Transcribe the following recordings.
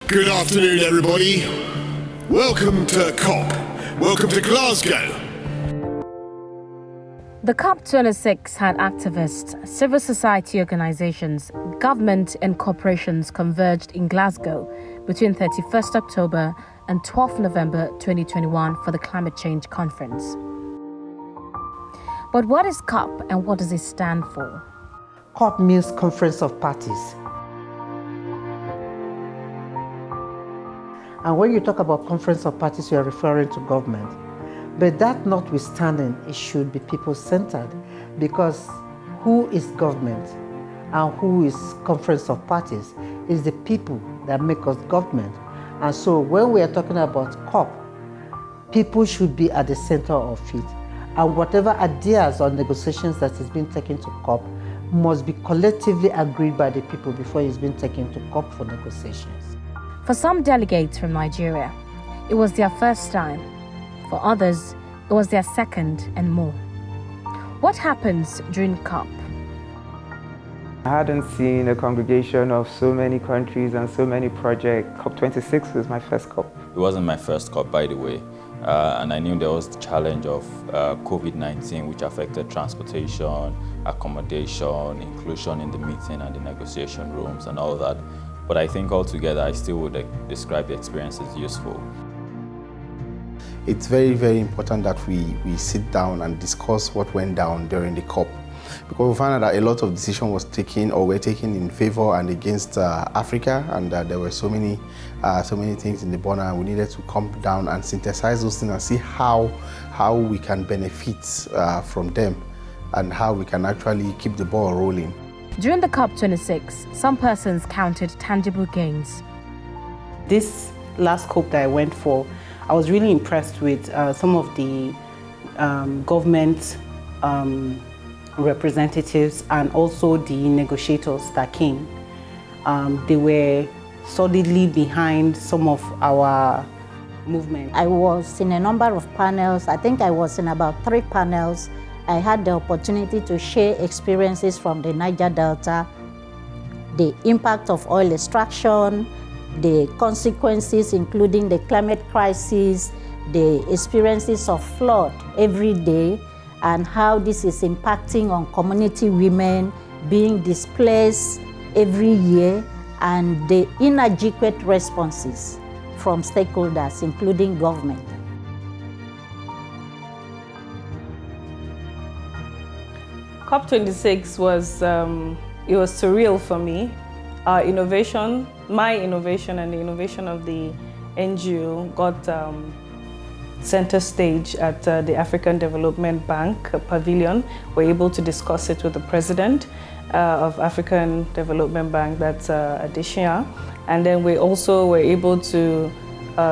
Good afternoon, everybody. Welcome to COP. Welcome to Glasgow. The COP26 had activists, civil society organizations, government and corporations converged in Glasgow between 31st October and 12th November 2021 for the Climate Change Conference. But what is COP and what does it stand for? COP means Conference of Parties. And when you talk about Conference of Parties, you are referring to government. But that notwithstanding, it should be people-centered, because who is government and who is Conference of Parties is the people that make us government. And so when we are talking about COP, people should be at the center of it. And whatever ideas or negotiations that is being taken to COP must be collectively agreed by the people before it's been taken to COP for negotiations. For some delegates from Nigeria, it was their first time. For others, it was their second and more. What happens during COP? I hadn't seen a congregation of so many countries and so many projects. COP26 was my first COP. It wasn't my first COP, by the way. And I knew there was the challenge of COVID-19, which affected transportation, accommodation, inclusion in the meeting and the negotiation rooms and all that. But I think altogether, I still would describe the experience as useful. It's very, very important that we sit down and discuss what went down during the COP. Because we found out that a lot of decisions was taken or were taken in favor and against Africa, and there were so many things in the border, and we needed to come down and synthesize those things and see how we can benefit from them and how we can actually keep the ball rolling. During the COP26, some persons counted tangible gains. This last COP that I went for, I was really impressed with some of the government representatives and also the negotiators that came. They were solidly behind some of our movement. I was in a number of panels. I think I was in about 3 panels. I had the opportunity to share experiences from the Niger Delta, the impact of oil extraction, the consequences including the climate crisis, the experiences of flood every day, and how this is impacting on community women being displaced every year, and the inadequate responses from stakeholders, including government. COP26 was surreal for me. Our innovation, my innovation and the innovation of the NGO got center stage at the African Development Bank Pavilion. We're able to discuss it with the president of African Development Bank, that's Adesina. And then we also were able to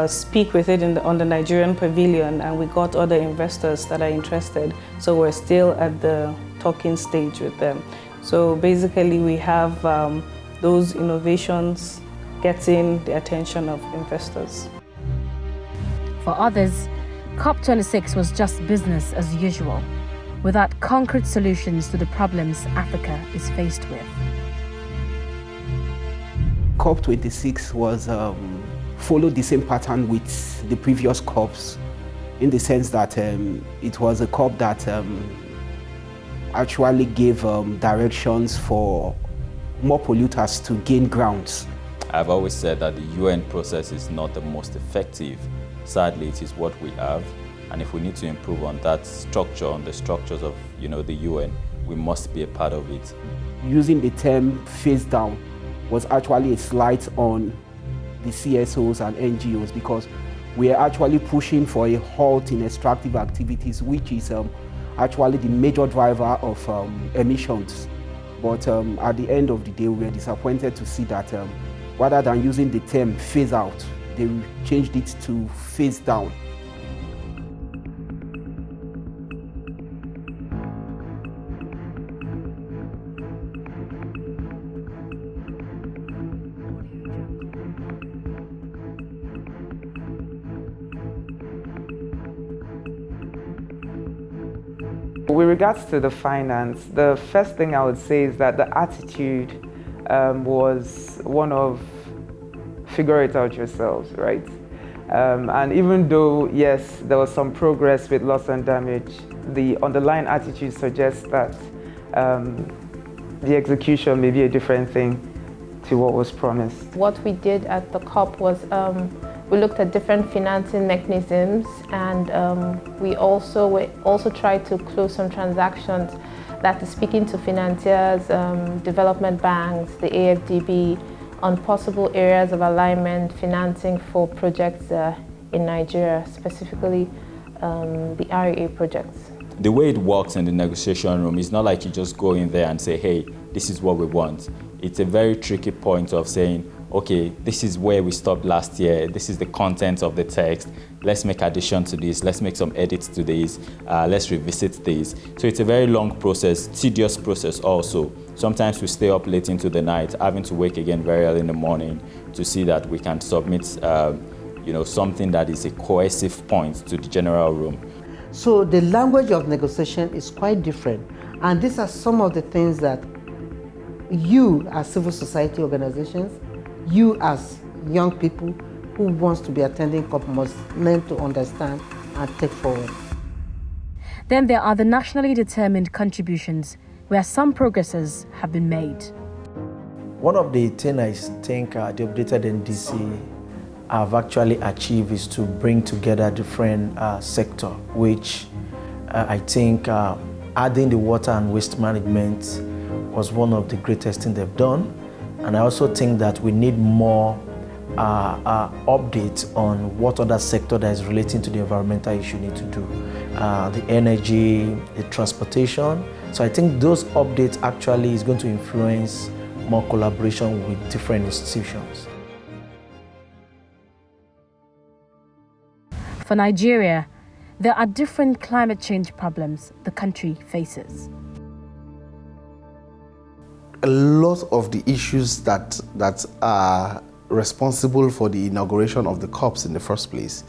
speak with it on the Nigerian Pavilion, and we got other investors that are interested. So we're still at the talking stage with them. So basically we have those innovations getting the attention of investors. For others, COP26 was just business as usual, without concrete solutions to the problems Africa is faced with. COP26 was followed the same pattern with the previous COPs, in the sense that it was a COP that actually gave directions for more polluters to gain grounds. I've always said that the UN process is not the most effective. Sadly, it is what we have. And if we need to improve on that structure, on the structures of the UN, we must be a part of it. Using the term phase down was actually a slight on the CSOs and NGOs, because we are actually pushing for a halt in extractive activities, which is actually the major driver of emissions. But at the end of the day, we were disappointed to see that rather than using the term phase out, they changed it to phase down. With regards to the finance, the first thing I would say is that the attitude was one of figure it out yourselves, right? And even though, yes, there was some progress with loss and damage, the underlying attitude suggests that the execution may be a different thing to what was promised. What we did at the COP was we looked at different financing mechanisms, and we also tried to close some transactions, that is speaking to financiers, development banks, the AFDB, on possible areas of alignment, financing for projects in Nigeria, specifically the REA projects. The way it works in the negotiation room is not like you just go in there and say, hey, this is what we want. It's a very tricky point of saying, okay, this is where we stopped last year, this is the content of the text, let's make addition to this, let's make some edits to this, let's revisit this. So it's a very long process, tedious process also. Sometimes we stay up late into the night, having to wake again very early in the morning to see that we can submit something that is a cohesive point to the general room. So the language of negotiation is quite different. And these are some of the things that you as civil society organizations, you as young people who wants to be attending COP must learn to understand and take forward. Then there are the nationally determined contributions, where some progresses have been made. One of the things I think the updated NDC have actually achieved is to bring together different sectors, which I think adding the water and waste management was one of the greatest things they've done. And I also think that we need more updates on what other sector that is relating to the environmental issue need to do. The energy, the transportation. So I think those updates actually is going to influence more collaboration with different institutions. For Nigeria, there are different climate change problems the country faces. A lot of the issues that are responsible for the inauguration of the COPs in the first place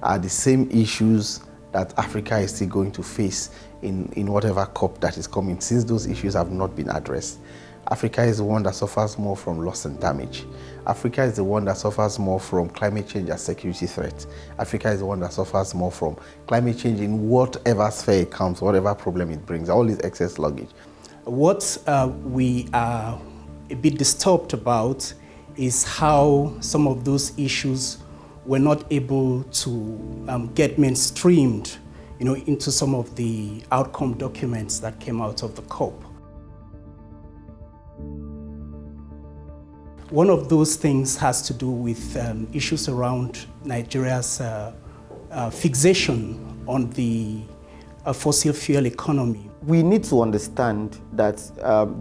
are the same issues that Africa is still going to face in whatever COP that is coming, since those issues have not been addressed. Africa is the one that suffers more from loss and damage. Africa is the one that suffers more from climate change as security threat. Africa is the one that suffers more from climate change in whatever sphere it comes, whatever problem it brings, all this excess luggage. What we are a bit disturbed about is how some of those issues were not able to get mainstreamed, into some of the outcome documents that came out of the COP. One of those things has to do with issues around Nigeria's fixation on the fossil fuel economy. We need to understand that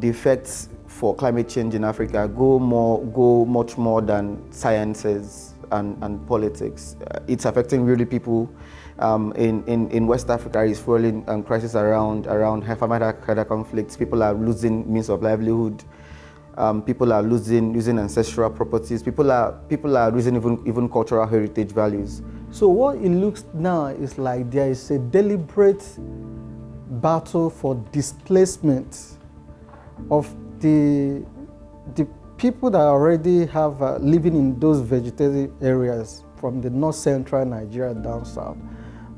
the effects for climate change in Africa go much more than sciences and politics. It's affecting really people. In West Africa, it's fueling crisis around farmer-herder conflicts. People are losing means of livelihood. People are using ancestral properties. People are losing even cultural heritage values. So what it looks now is like there is a deliberate battle for displacement of the people that already have living in those vegetative areas from the north central Nigeria down south,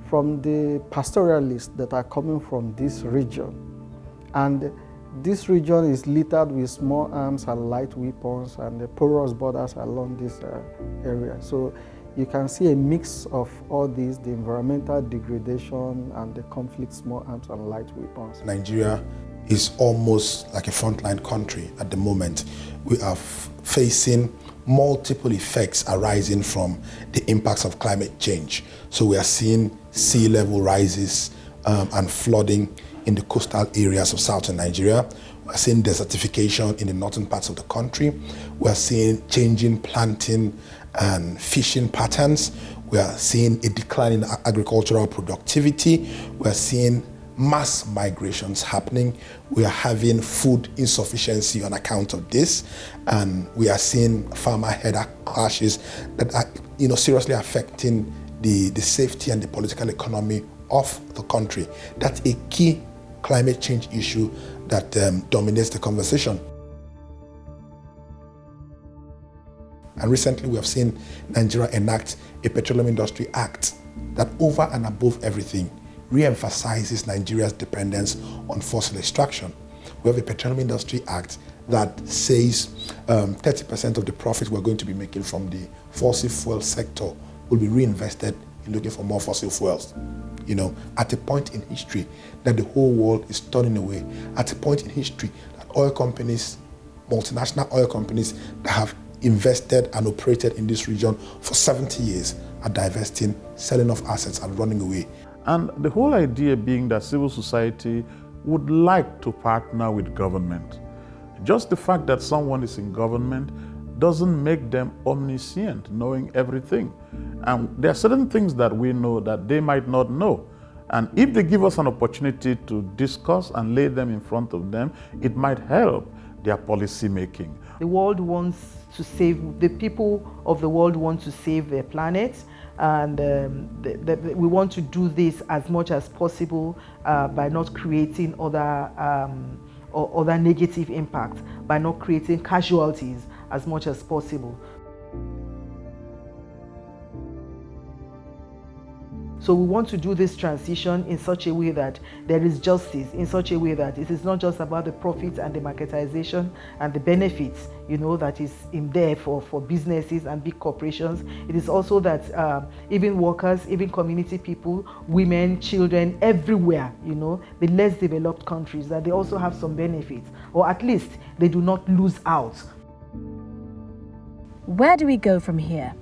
from the pastoralists that are coming from this region. And this region is littered with small arms and light weapons and the porous borders along this area. So you can see a mix of all these, the environmental degradation and the conflict, small arms and light weapons. Nigeria is almost like a frontline country at the moment. We are facing multiple effects arising from the impacts of climate change. So we are seeing sea level rises and flooding in the coastal areas of southern Nigeria. We are seeing desertification in the northern parts of the country. We are seeing changing planting and fishing patterns. We are seeing a decline in agricultural productivity. We are seeing mass migrations happening. We are having food insufficiency on account of this, and we are seeing farmer-herder clashes that are, seriously affecting the safety and the political economy of the country. That's a key climate change issue that dominates the conversation. And recently we have seen Nigeria enact a Petroleum Industry Act that over and above everything re-emphasizes Nigeria's dependence on fossil extraction. We have a Petroleum Industry Act that says 30% of the profit we're going to be making from the fossil fuel sector will be reinvested in looking for more fossil fuels. You know, at a point in history that the whole world is turning away, at a point in history that oil companies, multinational oil companies that have invested and operated in this region for 70 years are divesting, selling off assets and running away. And the whole idea being that civil society would like to partner with government. Just the fact that someone is in government doesn't make them omniscient, knowing everything. And there are certain things that we know that they might not know. And if they give us an opportunity to discuss and lay them in front of them, it might help their policy making. The world wants to save, the people of the world want to save their planet. And we want to do this as much as possible by not creating other negative impact, by not creating casualties as much as possible. So we want to do this transition in such a way that there is justice, in such a way that it is not just about the profits and the marketization and the benefits, you know, that is in there for businesses and big corporations. It is also that even workers, even community people, women, children, everywhere, you know, the less developed countries, that they also have some benefits, or at least they do not lose out. Where do we go from here?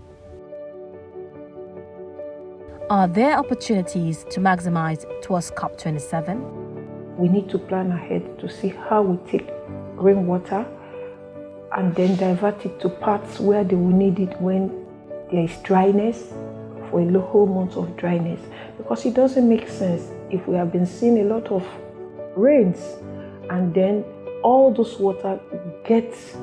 Are there opportunities to maximize towards COP27? We need to plan ahead to see how we take rainwater and then divert it to parts where they will need it when there is dryness, for a whole month of dryness. Because it doesn't make sense if we have been seeing a lot of rains and then all those water gets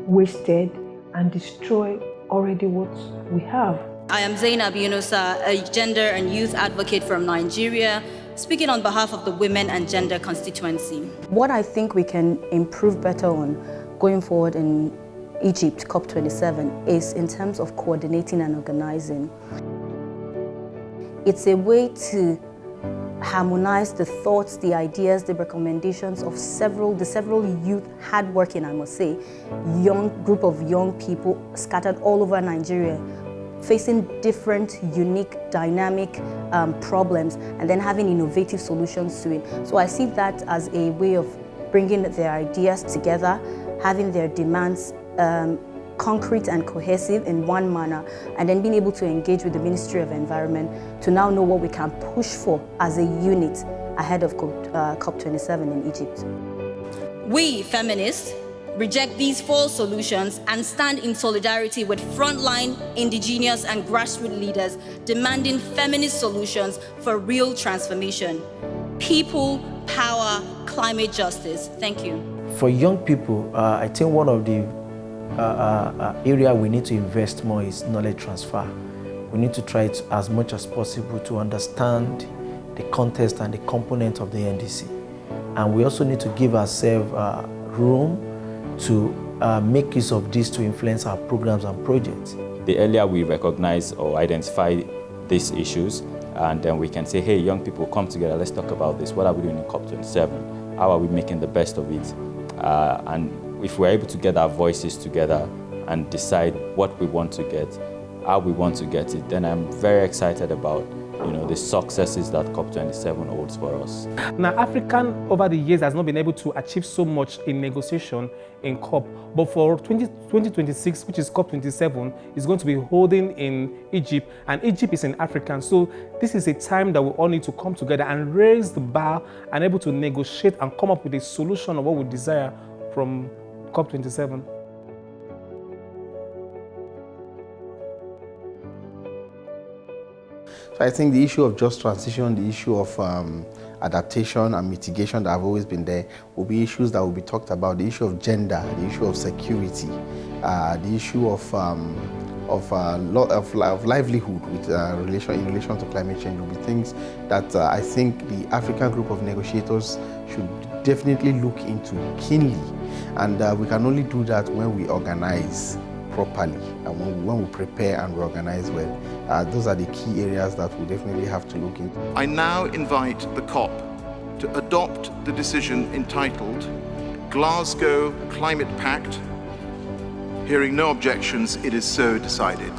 wasted and destroy already what we have. I am Zainab Yunusa, a gender and youth advocate from Nigeria, speaking on behalf of the Women and Gender constituency. What I think we can improve better on going forward in Egypt, COP27, is in terms of coordinating and organizing. It's a way to harmonize the thoughts, the ideas, the recommendations of several youth, hardworking, I must say, group of young people scattered all over Nigeria, facing different, unique, dynamic problems, and then having innovative solutions to it. So I see that as a way of bringing their ideas together, having their demands concrete and cohesive in one manner, and then being able to engage with the Ministry of Environment to now know what we can push for as a unit ahead of COP27 in Egypt. We, feminists, reject these false solutions and stand in solidarity with frontline, indigenous and grassroots leaders demanding feminist solutions for real transformation. People, power, climate justice. Thank you. For young people, I think one of the area we need to invest more is knowledge transfer. We need to try to, as much as possible, to understand the context and the component of the NDC. And we also need to give ourselves room to make use of this to influence our programs and projects. The earlier we recognize or identify these issues, and then we can say, hey, young people, come together, let's talk about this. What are we doing in COP27? How are we making the best of it? And if we're able to get our voices together and decide what we want to get, how we want to get it, then I'm very excited about the successes that COP27 holds for us. Now, African over the years has not been able to achieve so much in negotiation in COP, but for 2026, which is COP27, is going to be holding in Egypt, and Egypt is in Africa. So this is a time that we all need to come together and raise the bar and able to negotiate and come up with a solution of what we desire from COP27. So I think the issue of just transition, the issue of adaptation and mitigation that have always been there will be issues that will be talked about. The issue of gender, the issue of security, the issue of livelihood with in relation to climate change will be things that I think the African group of negotiators should definitely look into keenly. And we can only do that when we organize properly, and when we prepare and we organize well, those are the key areas that we definitely have to look into. I now invite the COP to adopt the decision entitled Glasgow Climate Pact. Hearing no objections, it is so decided.